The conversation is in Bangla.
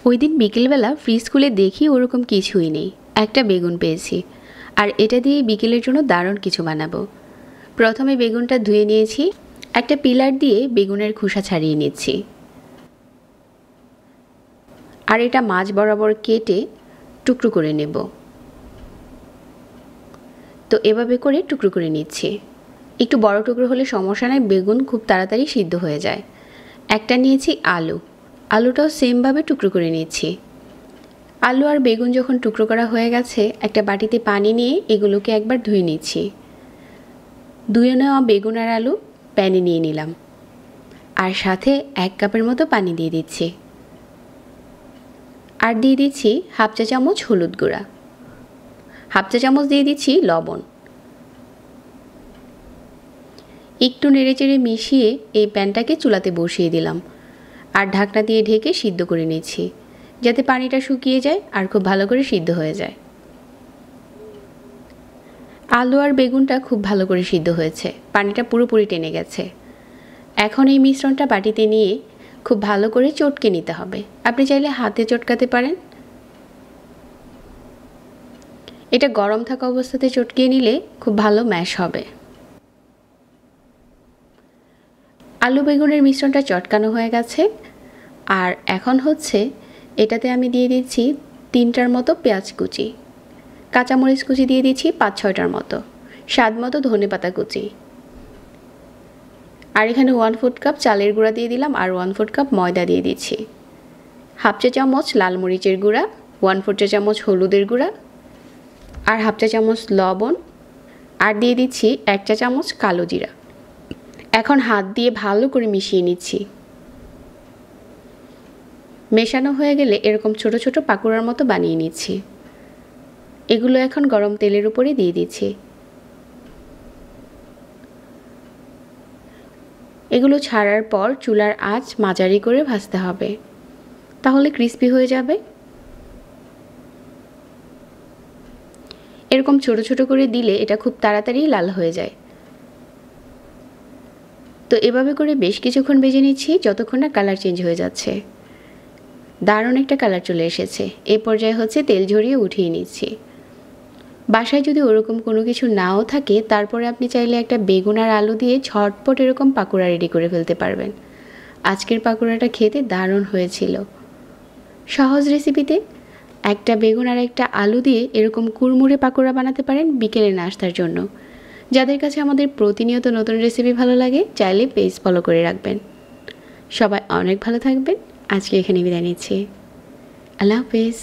ওই দিন বিকেলবেলা ফ্রিজ খুলে দেখি ওরকম কিছুই নেই, একটা বেগুন পেয়েছি। আর এটা দিয়ে বিকেলের জন্য দারুণ কিছু বানাবো। প্রথমে বেগুনটা ধুয়ে নিয়েছি, একটা পিলার দিয়ে বেগুনের খোসা ছাড়িয়ে নিচ্ছি। আর এটা মাঝ বরাবর কেটে টুকরো করে নেব। তো এভাবে করে টুকরো করে নিচ্ছি। একটু বড় টুকরো হলে সমস্যা নাই, বেগুন খুব তাড়াতাড়ি সিদ্ধ হয়ে যায়। একটা নিয়েছি আলু, আলুটাও সেমভাবে টুকরো করে নিচ্ছি। আলু আর বেগুন যখন টুকরো করা হয়ে গেছে, একটা বাটিতে পানি নিয়ে এগুলোকে একবার ধুয়ে নিচ্ছি। ধুয়ে নেওয়া বেগুন আর আলু প্যানে নিয়ে নিলাম, আর সাথে 1 কাপের মতো পানি দিয়ে দিচ্ছি। আর দিয়ে দিচ্ছি হাফ চা চামচ হলুদ গুঁড়া, হাফ চা চামচ দিয়ে দিচ্ছি লবণ। একটু নেড়েচেড়ে মিশিয়ে এই প্যানটাকে চুলাতে বসিয়ে দিলাম, আর ঢাকনা দিয়ে ঢেকে সিদ্ধ করে নিচ্ছি, যাতে পানিটা শুকিয়ে যায় আর খুব ভালো করে সিদ্ধ হয়ে যায়। আলু আর বেগুনটা খুব ভালো করে সিদ্ধ হয়েছে, পানিটা পুরোপুরি টেনে গেছে। এখন এই মিশ্রণটা বাটিতে নিয়ে খুব ভালো করে চটকে নিতে হবে। আপনি চাইলে হাতে চটকাতে পারেন। এটা গরম থাকা অবস্থাতে চটকিয়ে নিলে খুব ভালো ম্যাশ হবে। আলু বেগুনের মিশ্রণটা চটকানো হয়ে গেছে। আর এখন হচ্ছে এটাতে আমি দিয়ে দিচ্ছি 3টার মতো পেঁয়াজ কুচি, কাঁচামরিচ কুচি দিয়ে দিচ্ছি 5-6টার মতো, স্বাদ মতো ধনেপাতা কুচি। আর এখানে 1/4 কাপ চালের গুঁড়া দিয়ে দিলাম, আর 1/4 কাপ ময়দা দিয়ে দিচ্ছি। হাফ চা চামচ লাল মরিচের গুঁড়া, 1/4 চা চামচ হলুদের গুঁড়া, আর হাফ চা চামচ লবণ, আর দিয়ে দিচ্ছি 1 চা চামচ কালো জিরা। এখন হাত দিয়ে ভালো করে মিশিয়ে নিচ্ছি। মেশানো হয়ে গেলে এরকম ছোট ছোট পাকোড়ার মতো বানিয়ে নিচ্ছি। এগুলো এখন গরম তেলের উপরে দিয়ে দিচ্ছি। এগুলো ছাড়ার পর চুলার আঁচ মাঝারি করে ভাজতে হবে, তাহলে ক্রিস্পি হয়ে যাবে। এরকম ছোট ছোট করে দিলে এটা খুব তাড়াতাড়ি লাল হয়ে যায়। তো এভাবে করে বেশ কিছুক্ষণ ভেজে নিচ্ছি, যতক্ষণ না কালার চেঞ্জ হয়ে যাচ্ছে। দারুণ একটা কালার চলে এসেছে। এই পর্যায়ে হচ্ছে তেল ঝরিয়ে উঠিয়ে নিচ্ছি। বাসায় যদি ওরকম কোনো কিছু নাও থাকে, তারপরে আপনি চাইলে একটা বেগুন আর আলু দিয়ে ঝটপট এরকম পাকোড়া রেডি করে ফেলতে পারবেন। আজকের পাকোড়াটা খেতে দারুণ হয়েছিল। সহজ রেসিপিতে একটা বেগুন আর একটা আলু দিয়ে এরকম কুড়মুড়ে পাকোড়া বানাতে পারেন বিকেলের নাস্তার জন্য। যাদের কাছে আমাদের প্রতিনিয়ত নতুন রেসিপি ভালো লাগে, চাইলে পেজ ফলো করে রাখবেন। সবাই অনেক ভালো থাকবেন। আজকে এখানে বিদায় নিচ্ছি। আল্লাহ হাফেজ।